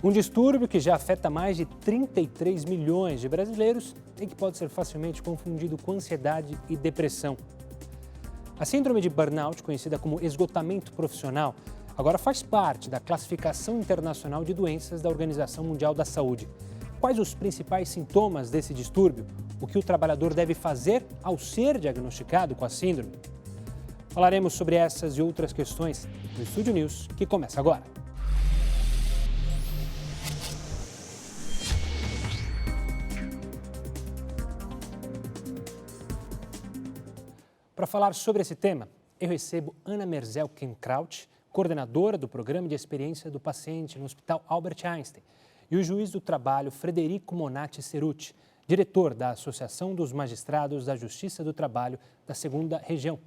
Um distúrbio que já afeta mais de 33 milhões de brasileiros e que pode ser facilmente confundido com ansiedade e depressão. A síndrome de burnout, conhecida como esgotamento profissional, agora faz parte da Classificação Internacional de Doenças da Organização Mundial da Saúde. Quais os principais sintomas desse distúrbio? O que o trabalhador deve fazer ao ser diagnosticado com a síndrome? Falaremos sobre essas e outras questões no Estúdio News, que começa agora. Para falar sobre esse tema, eu recebo Ana Merzel Kenkraut, coordenadora do Programa de Experiência do Paciente no Hospital Albert Einstein, e o juiz do trabalho Frederico Monatti Cerutti, diretor da Associação dos Magistrados da Justiça do Trabalho da 2ª Região.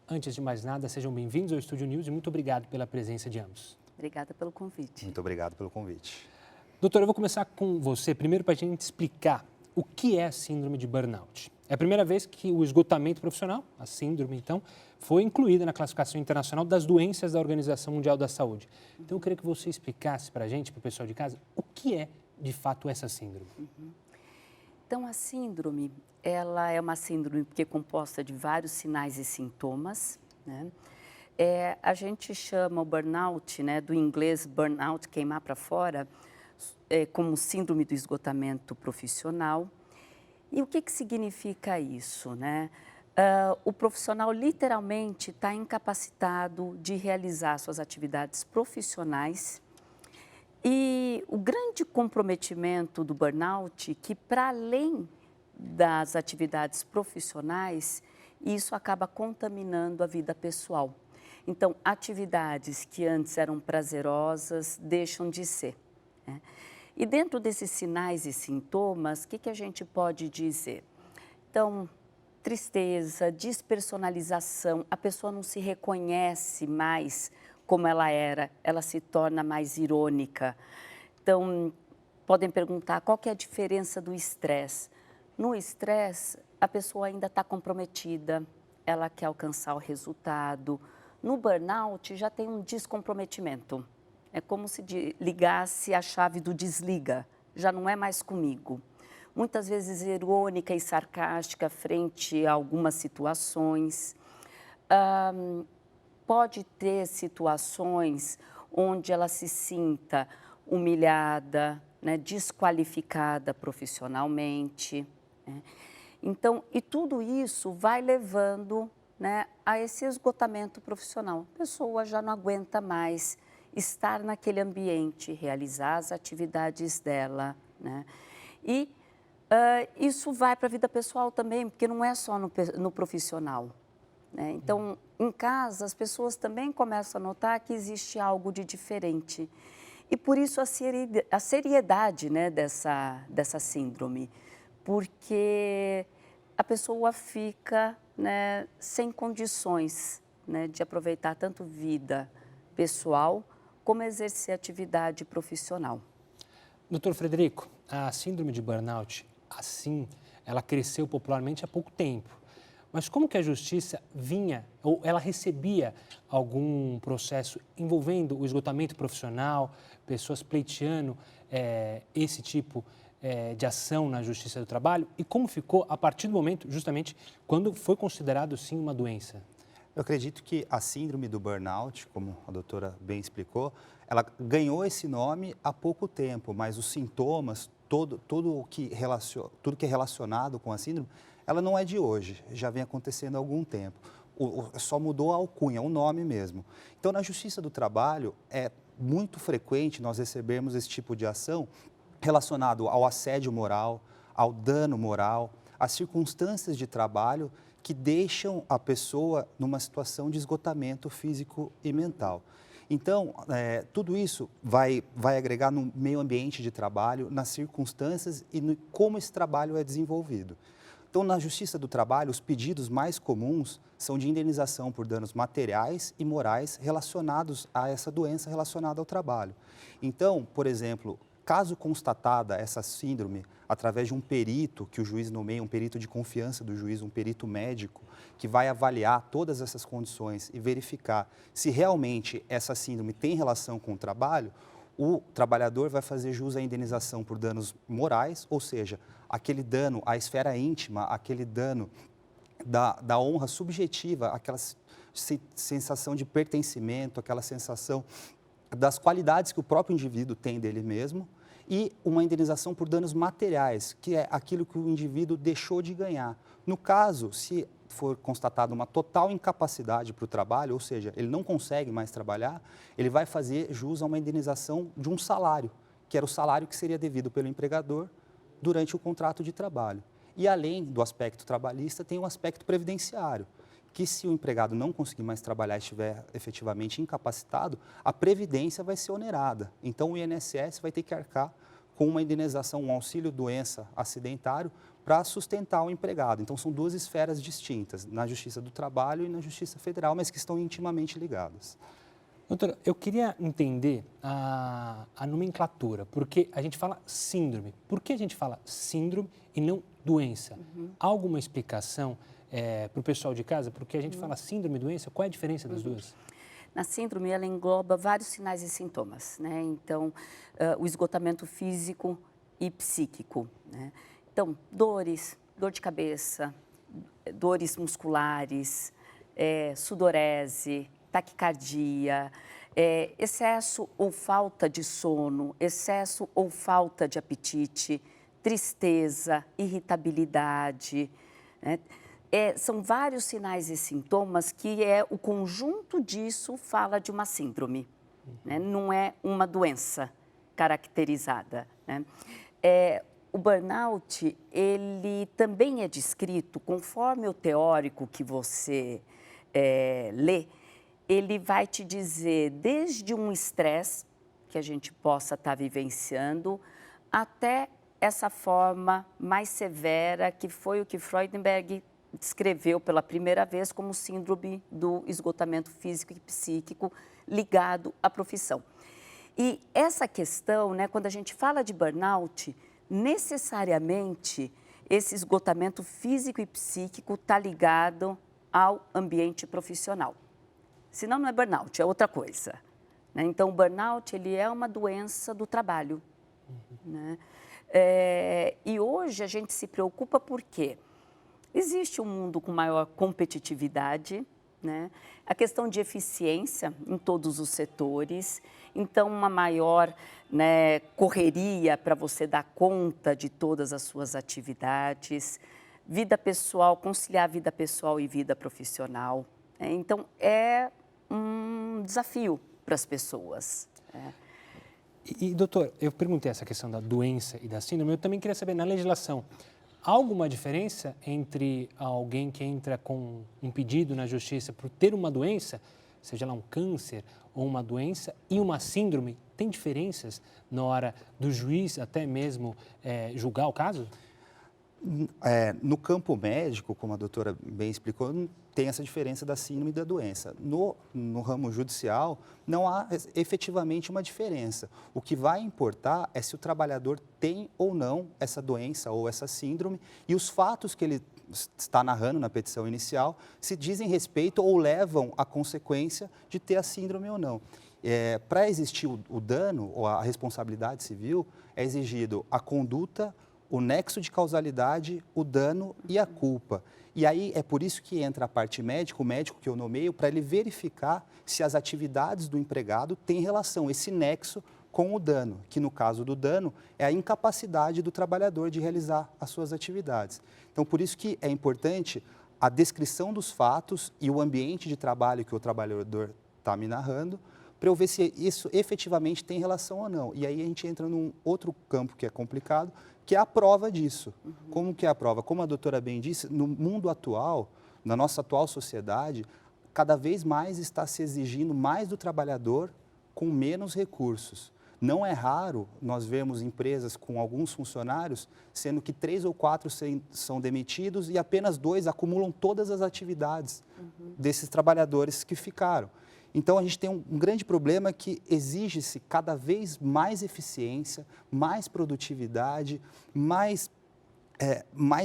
Antes de mais nada, sejam bem-vindos ao Estúdio News e muito obrigado pela presença de ambos. Obrigada pelo convite. Muito obrigado pelo convite. Doutora, eu vou começar com você, primeiro para a gente explicar o que é a síndrome de burnout. É a primeira vez que o esgotamento profissional, a síndrome, então, foi incluída na classificação internacional das doenças da Organização Mundial da Saúde. Então, eu queria que você explicasse para a gente, para o pessoal de casa, o que é, de fato, essa síndrome. Então, a síndrome, ela é uma síndrome que é composta de vários sinais e sintomas, né? A gente chama o burnout, né, do inglês burnout, queimar para fora, como síndrome do esgotamento profissional. E o que significa isso, né? O profissional literalmente está incapacitado de realizar suas atividades profissionais. E o grande comprometimento do burnout, que para além das atividades profissionais, isso acaba contaminando a vida pessoal. Então, atividades que antes eram prazerosas deixam de ser, né? E dentro desses sinais e sintomas, o que a gente pode dizer? Então, tristeza, despersonalização, a pessoa não se reconhece mais como ela era, ela se torna mais irônica. Então, podem perguntar qual que é a diferença do estresse. No estresse, a pessoa ainda está comprometida, ela quer alcançar o resultado. No burnout, já tem um descomprometimento. É como se ligasse a chave do desliga, já não é mais comigo. Muitas vezes irônica e sarcástica frente a algumas situações. Pode ter situações onde ela se sinta humilhada, né, desqualificada profissionalmente, né? Então, e tudo isso vai levando, né, a esse esgotamento profissional. A pessoa já não aguenta mais estar naquele ambiente, realizar as atividades dela, né? E isso vai para a vida pessoal também, porque não é só no profissional, né? Então, em casa, as pessoas também começam a notar que existe algo de diferente. E por isso a seriedade, né, dessa síndrome, porque a pessoa fica, né, sem condições, né, de aproveitar tanto vida pessoal como exercer atividade profissional. Doutor Frederico, a síndrome de burnout, assim, ela cresceu popularmente há pouco tempo. Mas como que a justiça vinha, ou ela recebia algum processo envolvendo o esgotamento profissional, pessoas pleiteando esse tipo de ação na Justiça do Trabalho? E como ficou a partir do momento, justamente, quando foi considerado, sim, uma doença? Eu acredito que a síndrome do burnout, como a doutora bem explicou, ela ganhou esse nome há pouco tempo, mas os sintomas, tudo que é relacionado com a síndrome, ela não é de hoje, já vem acontecendo há algum tempo. Só mudou a alcunha, o nome mesmo. Então, na Justiça do Trabalho, é muito frequente nós recebermos esse tipo de ação relacionado ao assédio moral, ao dano moral, às circunstâncias de trabalho que deixam a pessoa numa situação de esgotamento físico e mental. Então, tudo isso vai agregar no meio ambiente de trabalho, nas circunstâncias e no como esse trabalho é desenvolvido. Então, na Justiça do Trabalho, os pedidos mais comuns são de indenização por danos materiais e morais relacionados a essa doença relacionada ao trabalho. Então, por exemplo, caso constatada essa síndrome através de um perito que o juiz nomeia, um perito de confiança do juiz, um perito médico, que vai avaliar todas essas condições e verificar se realmente essa síndrome tem relação com o trabalho, o trabalhador vai fazer jus à indenização por danos morais, ou seja, aquele dano à esfera íntima, aquele dano da honra subjetiva, aquela sensação de pertencimento, aquela sensação das qualidades que o próprio indivíduo tem dele mesmo, e uma indenização por danos materiais, que é aquilo que o indivíduo deixou de ganhar. No caso, se for constatada uma total incapacidade para o trabalho, ou seja, ele não consegue mais trabalhar, ele vai fazer jus a uma indenização de um salário, que era o salário que seria devido pelo empregador durante o contrato de trabalho. E além do aspecto trabalhista, tem o aspecto previdenciário, que se o empregado não conseguir mais trabalhar e estiver efetivamente incapacitado, a previdência vai ser onerada. Então o INSS vai ter que arcar com uma indenização, um auxílio doença acidentário para sustentar o empregado. Então são duas esferas distintas, na Justiça do Trabalho e na Justiça Federal, mas que estão intimamente ligadas. Doutora, eu queria entender a nomenclatura, porque a gente fala síndrome. Por que a gente fala síndrome e não doença? Há alguma explicação para o pessoal de casa? Porque a gente fala síndrome e doença, qual é a diferença das duas? Na síndrome, ela engloba vários sinais e sintomas, né? Então, o esgotamento físico e psíquico, né? Então, dores, dor de cabeça, dores musculares, sudorese, taquicardia, excesso ou falta de sono, excesso ou falta de apetite, tristeza, irritabilidade, né? São vários sinais e sintomas que o conjunto disso fala de uma síndrome, né? Não é uma doença caracterizada, né? O burnout, ele também é descrito, conforme o teórico que você lê, ele vai te dizer desde um estresse que a gente possa estar vivenciando, até essa forma mais severa, que foi o que Freudenberg descreveu pela primeira vez como síndrome do esgotamento físico e psíquico ligado à profissão. E essa questão, né, quando a gente fala de burnout, necessariamente esse esgotamento físico e psíquico está ligado ao ambiente profissional. Senão não é burnout, é outra coisa, né? Então, o burnout, ele é uma doença do trabalho, né? E hoje a gente se preocupa porque existe um mundo com maior competitividade, né? A questão de eficiência em todos os setores, então uma maior, né, correria para você dar conta de todas as suas atividades, vida pessoal, conciliar vida pessoal e vida profissional. Então, é um desafio para as pessoas. Doutor, eu perguntei essa questão da doença e da síndrome, eu também queria saber, na legislação, há alguma diferença entre alguém que entra com um pedido na justiça por ter uma doença, seja lá um câncer ou uma doença, e uma síndrome? Tem diferenças na hora do juiz até mesmo julgar o caso? No campo médico, como a doutora bem explicou, tem essa diferença da síndrome e da doença. No ramo judicial, não há efetivamente uma diferença. O que vai importar é se o trabalhador tem ou não essa doença ou essa síndrome, e os fatos que ele está narrando na petição inicial se dizem respeito ou levam à consequência de ter a síndrome ou não. Para existir o dano ou a responsabilidade civil, é exigido a conduta, o nexo de causalidade, o dano e a culpa. E aí é por isso que entra a parte médica, o médico que eu nomeio, para ele verificar se as atividades do empregado têm relação, esse nexo com o dano, que no caso do dano é a incapacidade do trabalhador de realizar as suas atividades. Então, por isso que é importante a descrição dos fatos e o ambiente de trabalho que o trabalhador está me narrando, para eu ver se isso efetivamente tem relação ou não. E aí a gente entra num outro campo que é complicado, que é a prova disso. Como que é a prova? Como a doutora bem disse, no mundo atual, na nossa atual sociedade, cada vez mais está se exigindo mais do trabalhador com menos recursos. Não é raro nós vermos empresas com alguns funcionários, sendo que 3 ou 4 são demitidos e apenas 2 acumulam todas as atividades desses trabalhadores que ficaram. Então, a gente tem um grande problema que exige-se cada vez mais eficiência, mais produtividade, mais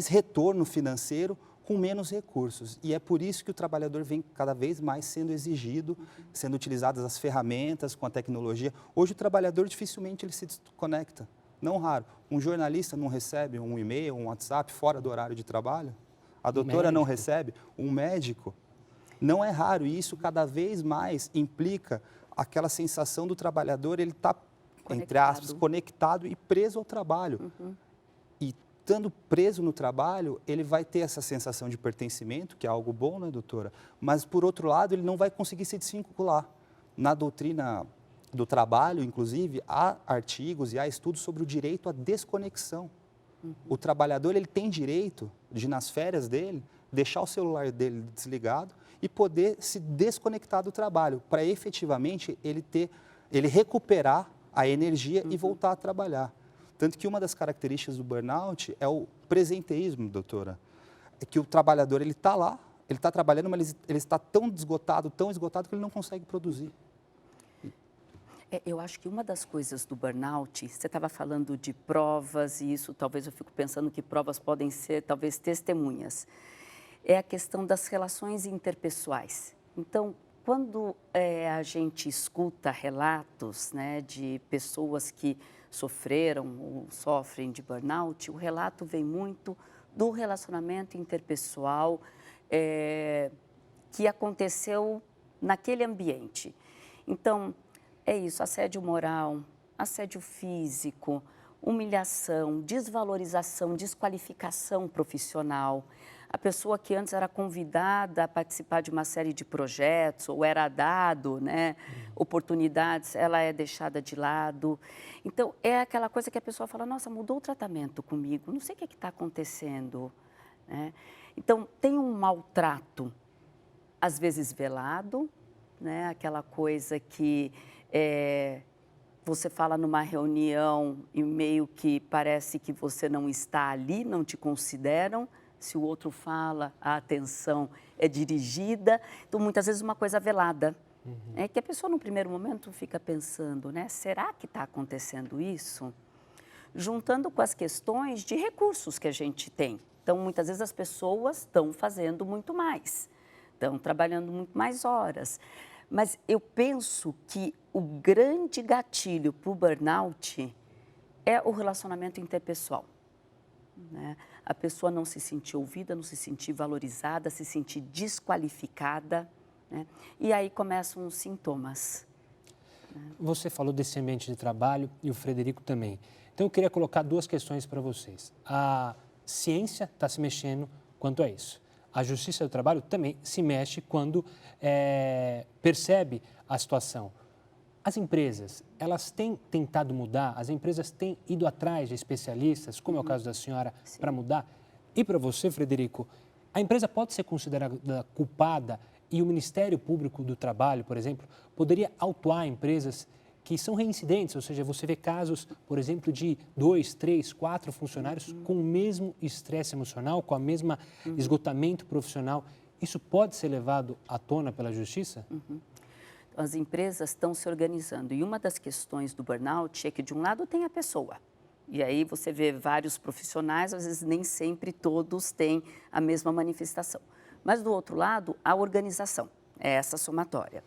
retorno financeiro com menos recursos. E é por isso que o trabalhador vem cada vez mais sendo exigido, sendo utilizadas as ferramentas com a tecnologia. Hoje o trabalhador dificilmente ele se desconecta, não raro. Um jornalista não recebe um e-mail, um WhatsApp fora do horário de trabalho? A doutora não recebe? Um médico? Não é raro, e isso cada vez mais implica aquela sensação do trabalhador, ele está, entre aspas, conectado e preso ao trabalho. E estando preso no trabalho, ele vai ter essa sensação de pertencimento, que é algo bom, né, doutora? Mas, por outro lado, ele não vai conseguir se desvincular. Na doutrina do trabalho, inclusive, há artigos e há estudos sobre o direito à desconexão. O trabalhador ele tem direito de, nas férias dele, deixar o celular dele desligado e poder se desconectar do trabalho, para efetivamente ele recuperar a energia e voltar a trabalhar. Tanto que uma das características do burnout é o presenteísmo, doutora. É que o trabalhador ele está lá, ele está trabalhando, mas ele está tão esgotado que ele não consegue produzir. Eu acho que uma das coisas do burnout, você estava falando de provas, e isso talvez eu fico pensando que provas podem ser talvez testemunhas, é a questão das relações interpessoais. Então, quando a gente escuta relatos, né, de pessoas que sofreram ou sofrem de burnout, o relato vem muito do relacionamento interpessoal que aconteceu naquele ambiente. Então, é isso, assédio moral, assédio físico, humilhação, desvalorização, desqualificação profissional. A pessoa que antes era convidada a participar de uma série de projetos ou era dado, né, oportunidades, ela é deixada de lado. Então, é aquela coisa que a pessoa fala, nossa, mudou o tratamento comigo, não sei o que está acontecendo. Né? Então, tem um maltrato, às vezes velado, né, aquela coisa que você fala numa reunião e meio que parece que você não está ali, não te consideram. Se o outro fala, a atenção é dirigida. Então, muitas vezes, uma coisa velada. É que a pessoa, no primeiro momento, fica pensando, né? Será que está acontecendo isso? Juntando com as questões de recursos que a gente tem. Então, muitas vezes, as pessoas estão fazendo muito mais. Estão trabalhando muito mais horas. Mas eu penso que o grande gatilho para o burnout é o relacionamento interpessoal. Né? A pessoa não se sentir ouvida, não se sentir valorizada, se sentir desqualificada. Né? E aí começam os sintomas. Né? Você falou desse ambiente de trabalho e o Frederico também. Então, eu queria colocar duas questões para vocês. A ciência está se mexendo quanto a isso. A Justiça do Trabalho também se mexe quando percebe a situação. As empresas, elas têm tentado mudar? As empresas têm ido atrás de especialistas, como é o caso da senhora, para mudar? E para você, Frederico, a empresa pode ser considerada culpada e o Ministério Público do Trabalho, por exemplo, poderia autuar empresas que são reincidentes, ou seja, você vê casos, por exemplo, de 2, 3, 4 funcionários com o mesmo estresse emocional, com a mesma esgotamento profissional. Isso pode ser levado à tona pela Justiça? As empresas estão se organizando e uma das questões do burnout é que, de um lado, tem a pessoa. E aí você vê vários profissionais, às vezes nem sempre todos têm a mesma manifestação. Mas, do outro lado, a organização, é essa somatória.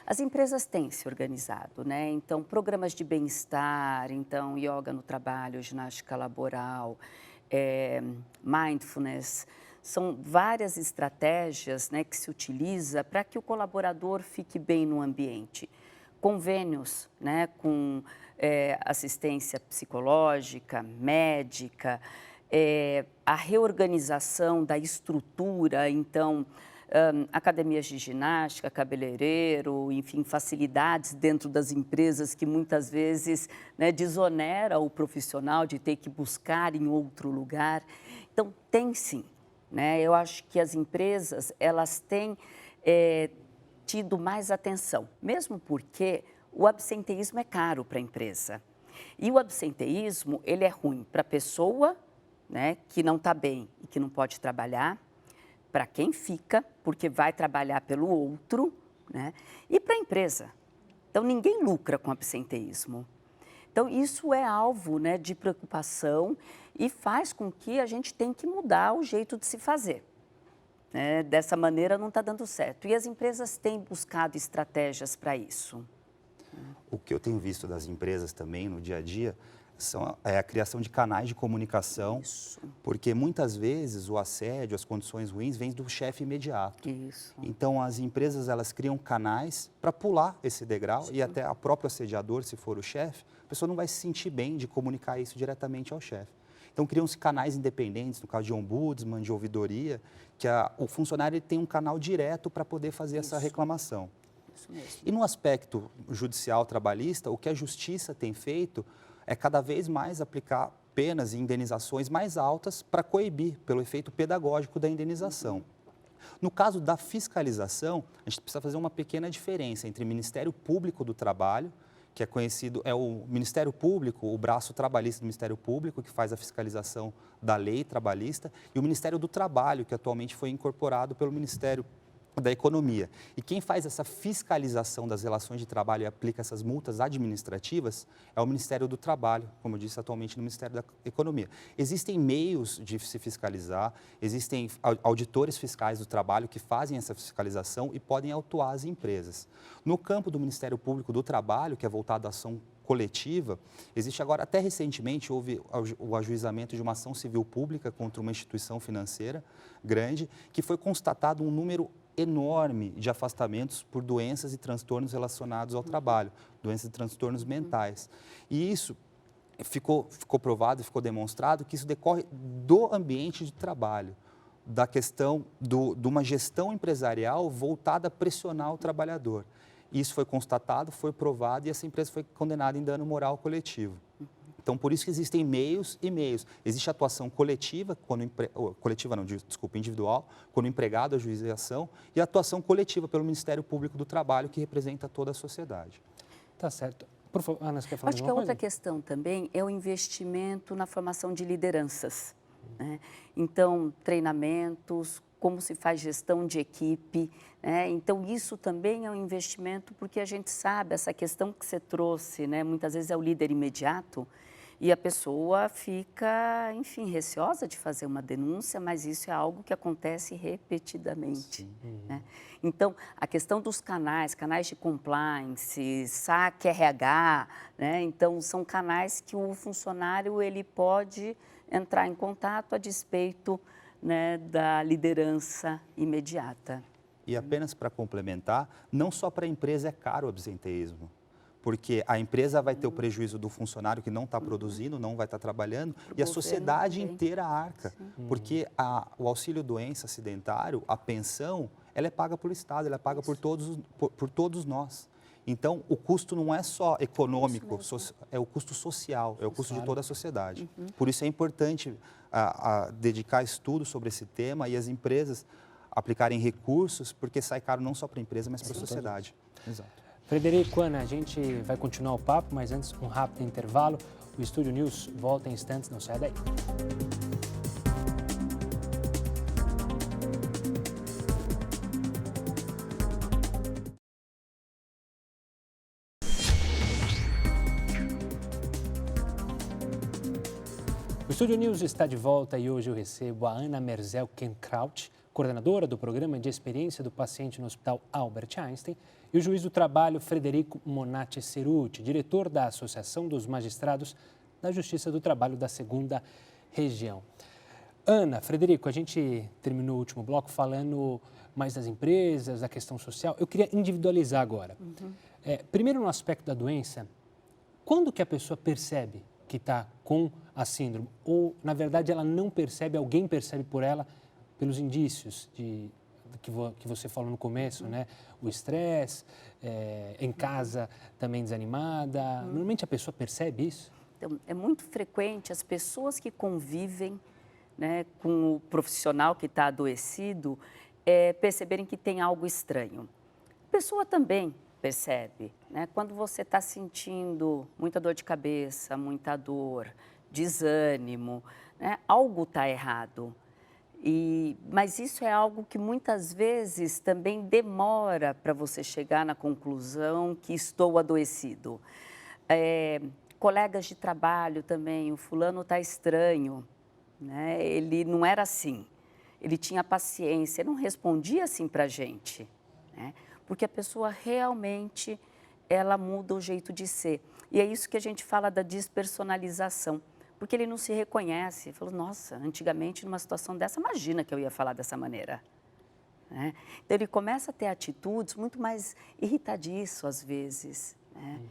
As empresas têm se organizado, né? Então, programas de bem-estar, então, yoga no trabalho, ginástica laboral, mindfulness, são várias estratégias, né, que se utiliza para que o colaborador fique bem no ambiente. Convênios, né, com assistência psicológica, médica, a reorganização da estrutura, então, academias de ginástica, cabeleireiro, enfim, facilidades dentro das empresas que muitas vezes, né, desonera o profissional de ter que buscar em outro lugar. Então, tem sim, né? Eu acho que as empresas, elas têm tido mais atenção, mesmo porque o absenteísmo é caro para a empresa. E o absenteísmo, ele é ruim para a pessoa, né, que não está bem e que não pode trabalhar, para quem fica, porque vai trabalhar pelo outro, né? E para a empresa. Então, ninguém lucra com absenteísmo. Então, isso é alvo, né, de preocupação e faz com que a gente tenha que mudar o jeito de se fazer. né? Dessa maneira não está dando certo. E as empresas têm buscado estratégias para isso. O que eu tenho visto das empresas também no dia a dia é a criação de canais de comunicação, Isso. porque muitas vezes o assédio, as condições ruins vêm do chefe imediato. Isso. Então as empresas elas criam canais para pular esse degrau e até o próprio assediador, se for o chefe, a pessoa não vai se sentir bem de comunicar isso diretamente ao chefe. Então criam-se canais independentes, no caso de ombudsman, de ouvidoria, que o funcionário ele tem um canal direto para poder fazer essa reclamação. Isso mesmo. E no aspecto judicial trabalhista, o que a justiça tem feito é cada vez mais aplicar penas e indenizações mais altas para coibir, pelo efeito pedagógico da indenização. No caso da fiscalização, a gente precisa fazer uma pequena diferença entre Ministério Público do Trabalho, que é conhecido, é o Ministério Público, o braço trabalhista do Ministério Público, que faz a fiscalização da lei trabalhista, e o Ministério do Trabalho, que atualmente foi incorporado pelo Ministério da Economia. E quem faz essa fiscalização das relações de trabalho e aplica essas multas administrativas é o Ministério do Trabalho, como eu disse atualmente no Ministério da Economia. Existem meios de se fiscalizar, existem auditores fiscais do trabalho que fazem essa fiscalização e podem autuar as empresas. No campo do Ministério Público do Trabalho, que é voltado à ação coletiva, existe agora, até recentemente, houve o ajuizamento de uma ação civil pública contra uma instituição financeira grande, que foi constatado um número enorme de afastamentos por doenças e transtornos relacionados ao trabalho, doenças e transtornos mentais. E isso ficou provado e ficou demonstrado que isso decorre do ambiente de trabalho, da questão de uma gestão empresarial voltada a pressionar o trabalhador. Isso foi constatado, foi provado e essa empresa foi condenada em dano moral coletivo. Então, por isso que existem meios e meios. Existe atuação coletiva, individual, quando o empregado ajuiza a ação, e a atuação coletiva pelo Ministério Público do Trabalho, que representa toda a sociedade. Tá certo. Por favor, Ana, você quer falar Acho que alguma a outra coisa? questão também é o investimento na formação de lideranças, né? Então, treinamentos, como se faz gestão de equipe, né? Então, isso também é um investimento, porque a gente sabe, essa questão que você trouxe, né? Muitas vezes é o líder imediato, e a pessoa fica, enfim, receosa de fazer uma denúncia, mas isso é algo que acontece repetidamente, né? Então, a questão dos canais de compliance, saque RH, né? Então, são canais que o funcionário ele pode entrar em contato a despeito, né, da liderança imediata. E apenas para complementar, não só para a empresa é caro o absenteísmo, porque a empresa vai ter o prejuízo do funcionário que não está produzindo, não vai estar trabalhando, e a sociedade inteira arca, porque o auxílio-doença acidentário, a pensão, ela é paga pelo Estado, ela é paga por todos nós. Então, o custo não é só econômico, é o custo social, é o custo de toda a sociedade. Por isso é importante dedicar estudo sobre esse tema e as empresas aplicarem recursos, porque sai caro não só para a empresa, mas para a sociedade. Exato. Frederico, Ana, a gente vai continuar o papo, mas antes um rápido intervalo. O Estúdio News volta em instantes, não sai daí. O Estúdio News está de volta e hoje eu recebo a Ana Merzel-Kenkraut, coordenadora do Programa de Experiência do Paciente no Hospital Albert Einstein, e o juiz do trabalho Frederico Monatti Cerutti, diretor da Associação dos Magistrados da Justiça do Trabalho da 2ª Região. Ana, Frederico, a gente terminou o último bloco falando mais das empresas, da questão social. Eu queria individualizar agora. Primeiro, no aspecto da doença, quando que a pessoa percebe que está com a síndrome? Ou, na verdade, ela não percebe, alguém percebe por ela, pelos indícios que você falou no começo, né? O estresse, em casa também desanimada. Normalmente a pessoa percebe isso? Então, é muito frequente as pessoas que convivem, né, com o profissional que está adoecido perceberem que tem algo estranho. A pessoa também percebe, né? Quando você está sentindo muita dor de cabeça, muita dor, desânimo, né? Algo está errado. Mas isso é algo que muitas vezes também demora para você chegar na conclusão que estou adoecido. Colegas de trabalho também, o fulano está estranho, né? Ele não era assim. ele tinha paciência, não respondia assim para a gente, né? Porque a pessoa realmente, ela muda o jeito de ser. E é isso que a gente fala da despersonalização, porque ele não se reconhece. Ele falou, nossa, antigamente numa situação dessa, imagina que eu ia falar dessa maneira. Né? Então ele começa a ter atitudes muito mais irritadiço às vezes, né?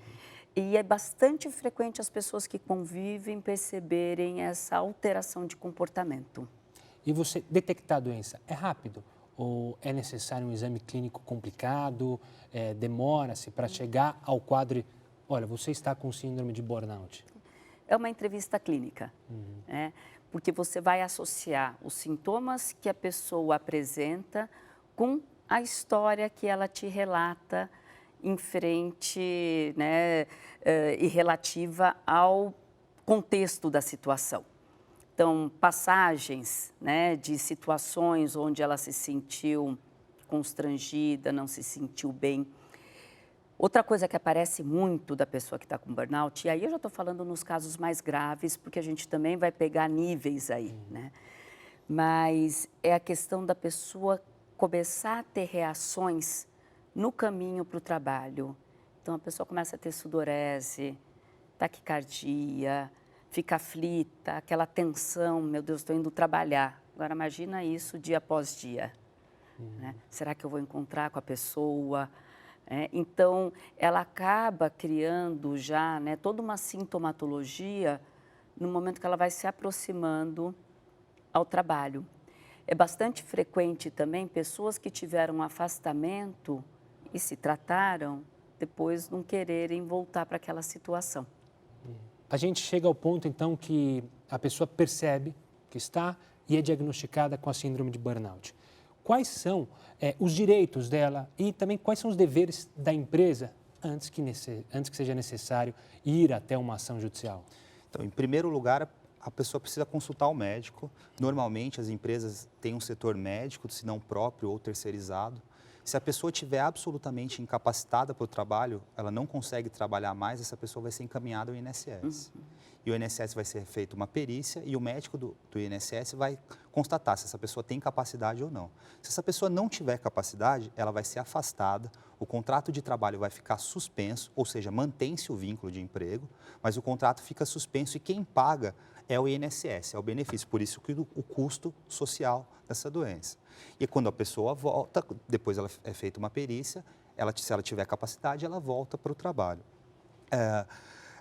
E é bastante frequente as pessoas que convivem perceberem essa alteração de comportamento. E você detectar a doença é rápido? Ou é necessário um exame clínico complicado? Demora-se para chegar ao quadro? Olha, você está com síndrome de burnout. É uma entrevista clínica, né? Porque você vai associar os sintomas que a pessoa apresenta com a história que ela te relata em frente, né, e relativa ao contexto da situação. Então, passagens, né, de situações onde ela se sentiu constrangida, não se sentiu bem. Outra coisa que aparece muito da pessoa que está com burnout, e aí eu já estou falando nos casos mais graves, porque a gente também vai pegar níveis aí, né? Mas é a questão da pessoa começar a ter reações no caminho para o trabalho. Então, a pessoa começa a ter sudorese, taquicardia, fica aflita, aquela tensão, meu Deus, estou indo trabalhar. Agora, imagina isso dia após dia. Né? Será que eu vou encontrar com a pessoa? Então, ela acaba criando já, né, toda uma sintomatologia no momento que ela vai se aproximando ao trabalho. É bastante frequente também pessoas que tiveram um afastamento e se trataram, depois não quererem voltar para aquela situação. A gente chega ao ponto, então, que a pessoa percebe que está e é diagnosticada com a síndrome de burnout. Quais são os direitos dela e também quais são os deveres da empresa antes que seja necessário ir até uma ação judicial? Então, em primeiro lugar, a pessoa precisa consultar o médico. Normalmente, as empresas têm um setor médico, se não próprio ou terceirizado. Se a pessoa estiver absolutamente incapacitada para o trabalho, ela não consegue trabalhar mais, essa pessoa vai ser encaminhada ao INSS. E o INSS vai ser feita uma perícia e o médico do INSS vai constatar se essa pessoa tem capacidade ou não. Se essa pessoa não tiver capacidade, ela vai ser afastada, o contrato de trabalho vai ficar suspenso, ou seja, mantém-se o vínculo de emprego, mas o contrato fica suspenso e quem paga é o INSS, é o benefício, por isso que o custo social dessa doença. E quando a pessoa volta, depois ela é feita uma perícia, se ela tiver capacidade, ela volta para o trabalho.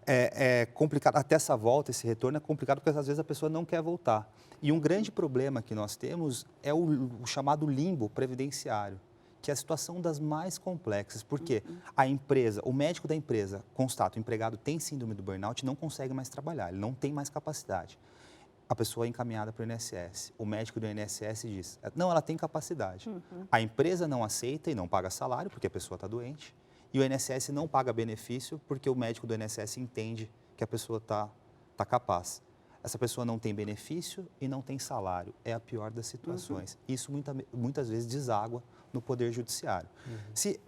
É complicado, até essa volta, esse retorno é complicado porque às vezes a pessoa não quer voltar. E um grande problema que nós temos é o chamado limbo previdenciário, que é a situação das mais complexas, porque a empresa, o médico da empresa constata, o empregado tem síndrome do burnout, não consegue mais trabalhar, ele não tem mais capacidade. A pessoa é encaminhada para o INSS. O médico do INSS diz, não, ela tem capacidade. A empresa não aceita e não paga salário, porque a pessoa está doente. E o INSS não paga benefício, porque o médico do INSS entende que a pessoa está capaz. Essa pessoa não tem benefício e não tem salário. É a pior das situações. Isso muitas vezes deságua no Poder Judiciário. Se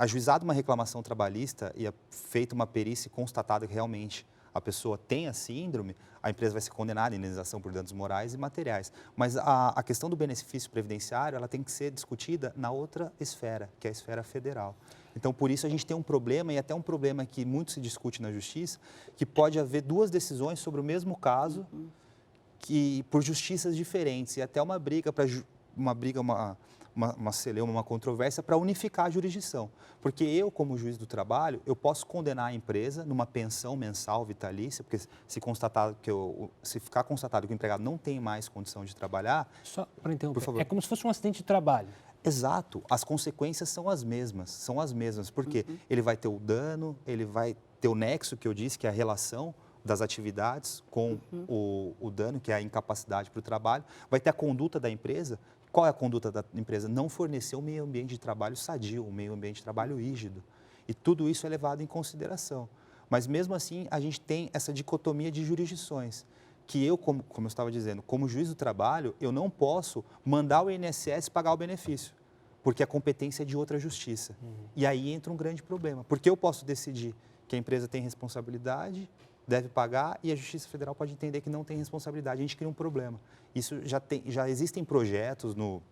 ajuizada uma reclamação trabalhista e é feita uma perícia e constatado que realmente a pessoa tem a síndrome, a empresa vai ser condenada à indenização por danos morais e materiais. Mas a questão do benefício previdenciário, ela tem que ser discutida na outra esfera, que é a esfera federal. Então, por isso, a gente tem um problema, e até um problema que muito se discute na justiça, que pode haver duas decisões sobre o mesmo caso, que por justiças diferentes, e até uma briga, uma celeuma, uma controvérsia para unificar a jurisdição. Porque eu, como juiz do trabalho, eu posso condenar a empresa numa pensão mensal vitalícia, porque se ficar constatado que o empregado não tem mais condição de trabalhar... Só para interromper, por favor. É como se fosse um acidente de trabalho. Exato, as consequências são as mesmas, porque ele vai ter o dano, ele vai ter o nexo que eu disse, que é a relação das atividades com o dano, que é a incapacidade para o trabalho, vai ter a conduta da empresa. Qual é a conduta da empresa? Não fornecer um meio ambiente de trabalho sadio, um meio ambiente de trabalho rígido. E tudo isso é levado em consideração. Mas mesmo assim, a gente tem essa dicotomia de jurisdições, que eu, como eu estava dizendo, como juiz do trabalho, eu não posso mandar o INSS pagar o benefício, porque a competência é de outra justiça. E aí entra um grande problema, porque eu posso decidir que a empresa tem responsabilidade deve pagar e a Justiça Federal pode entender que não tem responsabilidade. A gente cria um problema. Isso já existem projetos no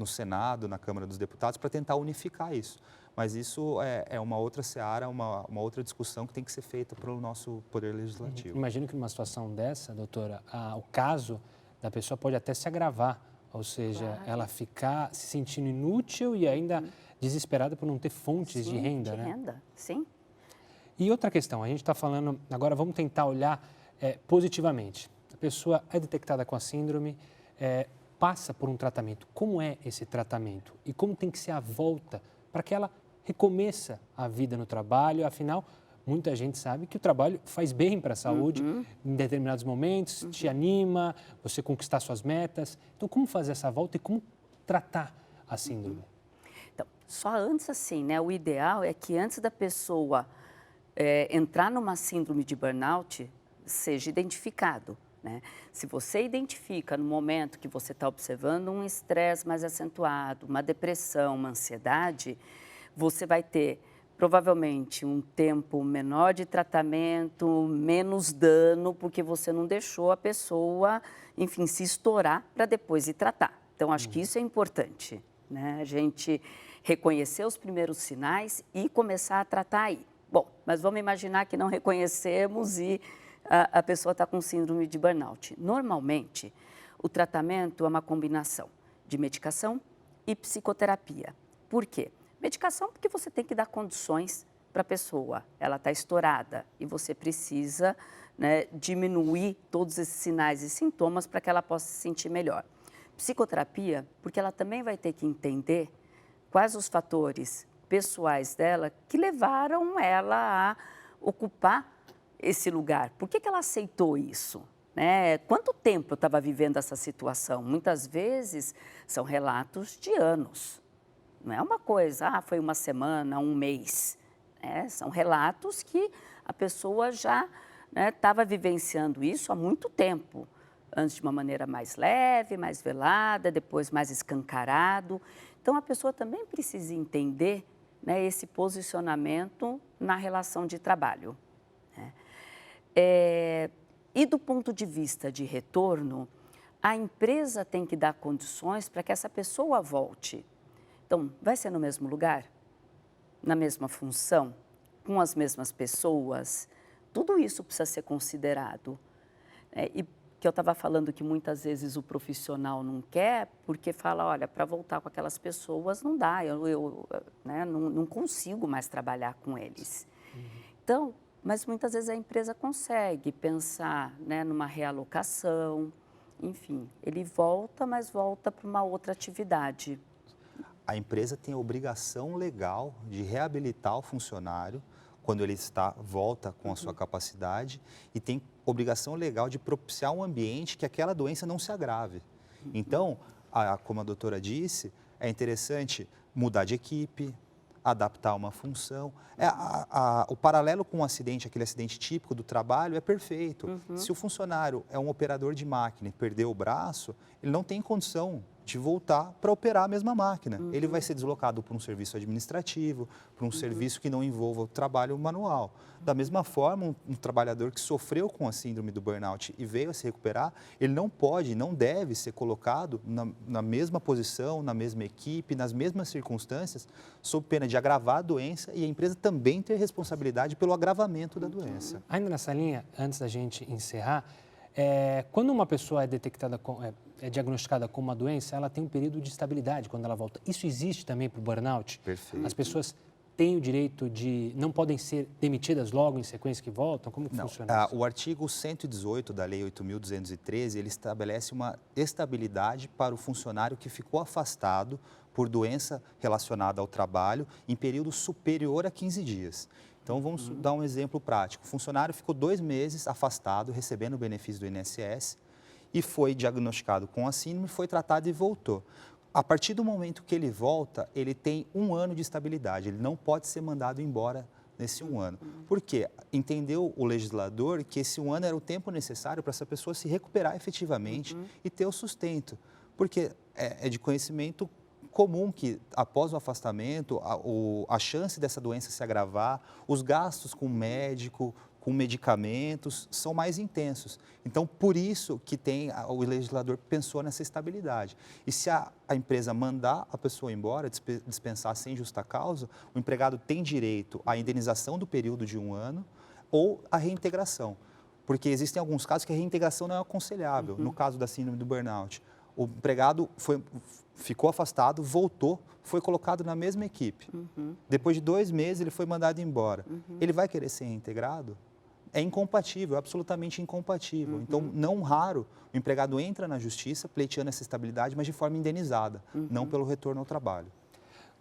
Senado, na Câmara dos Deputados, para tentar unificar isso. Mas isso é uma outra seara, uma outra discussão que tem que ser feita pelo nosso Poder Legislativo. Imagino que numa situação dessa, doutora, o caso da pessoa pode até se agravar, ou seja, ela ficar se sentindo inútil e ainda desesperada por não ter fontes de renda, de né? renda, sim. E outra questão, a gente está falando, agora vamos tentar olhar positivamente. A pessoa é detectada com a síndrome, passa por um tratamento. Como é esse tratamento? E como tem que ser a volta para que ela recomeça a vida no trabalho? Afinal, muita gente sabe que o trabalho faz bem para a saúde em determinados momentos, te anima, você conquistar suas metas. Então, como fazer essa volta e como tratar a síndrome? Então, só antes assim, né? O ideal é que antes da pessoa entrar numa síndrome de burnout, seja identificado, né? Se você identifica no momento que você está observando um estresse mais acentuado, uma depressão, uma ansiedade, você vai ter provavelmente um tempo menor de tratamento, menos dano, porque você não deixou a pessoa, enfim, se estourar para depois ir tratar. Então, acho que isso é importante, né? A gente reconhecer os primeiros sinais e começar a tratar aí. Bom, mas vamos imaginar que não reconhecemos e a pessoa está com síndrome de burnout. Normalmente, o tratamento é uma combinação de medicação e psicoterapia. Por quê? Medicação porque você tem que dar condições para a pessoa. Ela está estourada e você precisa, né, diminuir todos esses sinais e sintomas para que ela possa se sentir melhor. Psicoterapia porque ela também vai ter que entender quais os fatores pessoais dela que levaram ela a ocupar esse lugar. Por que ela aceitou isso? Né? Quanto tempo eu estava vivendo essa situação? Muitas vezes são relatos de anos. Não é uma coisa, foi uma semana, um mês. Né? São relatos que a pessoa já estava vivenciando isso há muito tempo. Antes de uma maneira mais leve, mais velada, depois mais escancarado. Então, a pessoa também precisa entender, né, esse posicionamento na relação de trabalho. Né? E do ponto de vista de retorno, a empresa tem que dar condições para que essa pessoa volte. Então, vai ser no mesmo lugar? Na mesma função? Com as mesmas pessoas? Tudo isso precisa ser considerado. E que eu estava falando que muitas vezes o profissional não quer, porque fala, olha, para voltar com aquelas pessoas não dá, eu não consigo mais trabalhar com eles. Então, mas muitas vezes a empresa consegue pensar, né, numa realocação, enfim, ele volta, mas volta para uma outra atividade. A empresa tem a obrigação legal de reabilitar o funcionário quando ele volta com a sua capacidade e tem obrigação legal de propiciar um ambiente que aquela doença não se agrave. Então, como a doutora disse, é interessante mudar de equipe, adaptar uma função. O paralelo com o acidente, aquele acidente típico do trabalho, é perfeito. Se o funcionário é um operador de máquina e perdeu o braço, ele não tem condição de voltar para operar a mesma máquina. Ele vai ser deslocado para um serviço administrativo, para um serviço que não envolva o trabalho manual. Da mesma forma, um trabalhador que sofreu com a síndrome do burnout e veio a se recuperar, ele não pode, não deve ser colocado na mesma posição, na mesma equipe, nas mesmas circunstâncias, sob pena de agravar a doença e a empresa também ter responsabilidade pelo agravamento da doença. Ainda nessa linha, antes da gente encerrar, quando uma pessoa é detectada, é diagnosticada com uma doença, ela tem um período de estabilidade quando ela volta. Isso existe também para o burnout? Perfeito. As pessoas têm o direito não podem ser demitidas logo em sequência que voltam? Como que funciona isso? O artigo 118 da Lei 8.213, ele estabelece uma estabilidade para o funcionário que ficou afastado por doença relacionada ao trabalho em período superior a 15 dias. Então, vamos dar um exemplo prático. O funcionário ficou 2 meses afastado, recebendo o benefício do INSS, e foi diagnosticado com a síndrome, foi tratado e voltou. A partir do momento que ele volta, ele tem 1 ano de estabilidade, ele não pode ser mandado embora nesse 1 ano. Por quê? Entendeu o legislador que esse 1 ano era o tempo necessário para essa pessoa se recuperar efetivamente e ter o sustento. Porque é de conhecimento comum que, após o afastamento, a chance dessa doença se agravar, os gastos com o médico, com medicamentos, são mais intensos. Então, por isso que o legislador pensou nessa estabilidade. E se a empresa mandar a pessoa embora, dispensar sem justa causa, o empregado tem direito à indenização do período de 1 ano ou à reintegração. Porque existem alguns casos que a reintegração não é aconselhável. No caso da síndrome do burnout, o empregado ficou afastado, voltou, foi colocado na mesma equipe. Depois de 2 meses, ele foi mandado embora. Ele vai querer ser reintegrado? É incompatível, absolutamente incompatível. Então, não raro, o empregado entra na justiça pleiteando essa estabilidade, mas de forma indenizada, não pelo retorno ao trabalho.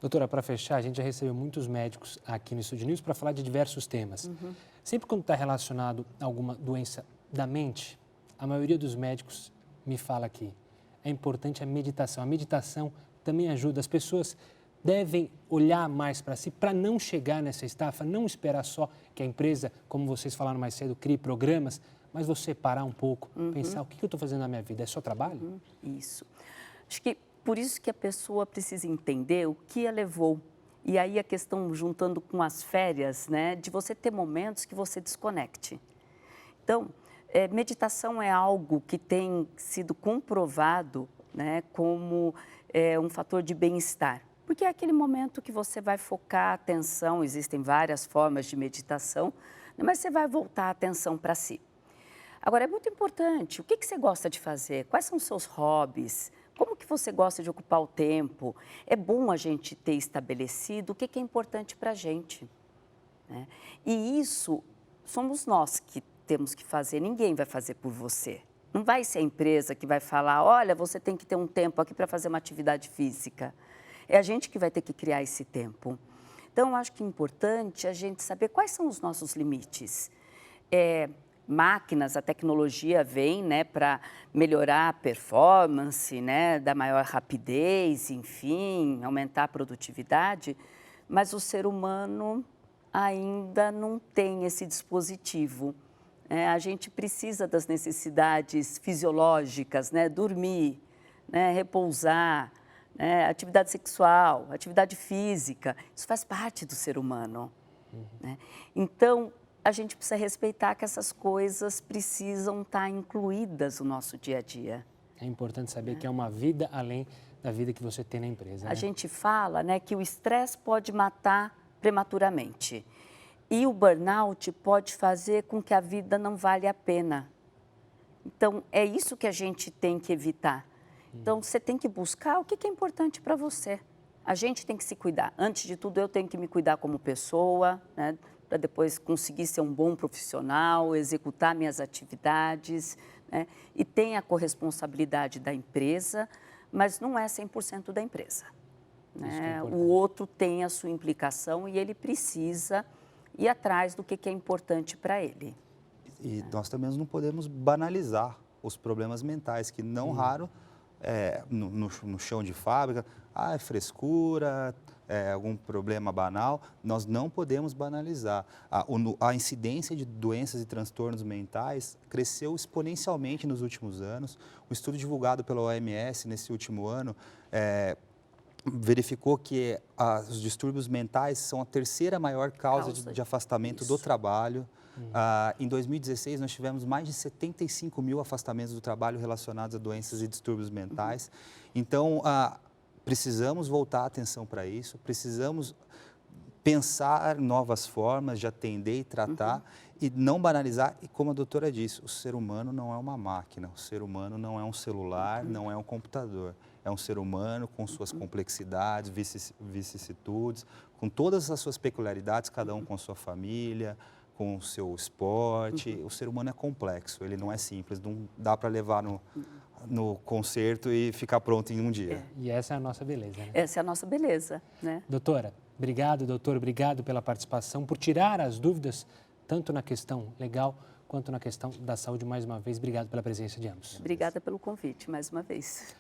Doutora, para fechar, a gente já recebeu muitos médicos aqui no Estúdio News para falar de diversos temas. Sempre quando está relacionado a alguma doença da mente, a maioria dos médicos me fala que é importante a meditação. A meditação também ajuda. As pessoas devem olhar mais para si para não chegar nessa estafa, não esperar só que a empresa, como vocês falaram mais cedo, crie programas, mas você parar um pouco, pensar o que eu estou fazendo na minha vida, é só trabalho? Isso. Acho que por isso que a pessoa precisa entender o que a levou. E aí a questão, juntando com as férias, né, de você ter momentos que você desconecte. Então, meditação é algo que tem sido comprovado, né, como um fator de bem-estar. Porque é aquele momento que você vai focar a atenção, existem várias formas de meditação, mas você vai voltar a atenção para si. Agora, é muito importante, o que você gosta de fazer? Quais são os seus hobbies? Como que você gosta de ocupar o tempo? É bom a gente ter estabelecido o que é importante para a gente, né? E isso somos nós que temos que fazer, ninguém vai fazer por você. Não vai ser a empresa que vai falar, olha, você tem que ter um tempo aqui para fazer uma atividade física. É a gente que vai ter que criar esse tempo. Então, eu acho que é importante a gente saber quais são os nossos limites. Máquinas, a tecnologia vem, né, para melhorar a performance, né, dar maior rapidez, enfim, aumentar a produtividade, mas o ser humano ainda não tem esse dispositivo. A gente precisa das necessidades fisiológicas, né, dormir, né, repousar, né, atividade sexual, atividade física, isso faz parte do ser humano, né? Então, a gente precisa respeitar que essas coisas precisam estar incluídas no nosso dia a dia. É importante saber que é uma vida além da vida que você tem na empresa, né? A gente fala, né, que o estresse pode matar prematuramente e o burnout pode fazer com que a vida não vale a pena. Então, é isso que a gente tem que evitar. Então, você tem que buscar o que é importante para você. A gente tem que se cuidar. Antes de tudo, eu tenho que me cuidar como pessoa, né, para depois conseguir ser um bom profissional, executar minhas atividades, né? E tem a corresponsabilidade da empresa, mas não é 100% da empresa, né? O outro tem a sua implicação e ele precisa ir atrás do que é importante para ele. E nós também não podemos banalizar os problemas mentais, que não raro, no chão de fábrica, é frescura, algum problema banal, nós não podemos banalizar. A incidência de doenças e transtornos mentais cresceu exponencialmente nos últimos anos. O estudo divulgado pela OMS nesse último ano verificou que os distúrbios mentais são a terceira maior causa de afastamento do trabalho. Em 2016, nós tivemos mais de 75 mil afastamentos do trabalho relacionados a doenças e distúrbios mentais. Então, precisamos voltar a atenção para isso, precisamos pensar novas formas de atender e tratar e não banalizar. E como a doutora disse, o ser humano não é uma máquina, o ser humano não é um celular, não é um computador. É um ser humano com suas complexidades, vicissitudes, com todas as suas peculiaridades, cada um com sua família, com o seu esporte. O ser humano é complexo, ele não é simples, não dá para levar no concerto e ficar pronto em um dia. E essa é a nossa beleza, né? Essa é a nossa beleza, né? Doutora, obrigado, doutor, obrigado pela participação, por tirar as dúvidas, tanto na questão legal quanto na questão da saúde. Mais uma vez, obrigado pela presença de ambos. Obrigada pelo convite, mais uma vez.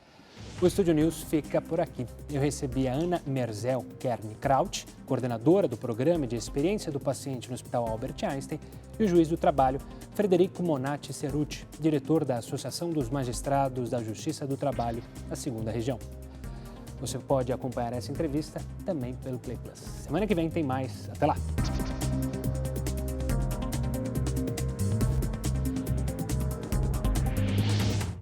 O Estúdio News fica por aqui. Eu recebi a Ana Merzel Kern-Kraut, coordenadora do Programa de Experiência do Paciente no Hospital Albert Einstein, e o juiz do trabalho, Frederico Monatti Cerutti, diretor da Associação dos Magistrados da Justiça do Trabalho da 2ª Região. Você pode acompanhar essa entrevista também pelo Play Plus. Semana que vem tem mais. Até lá!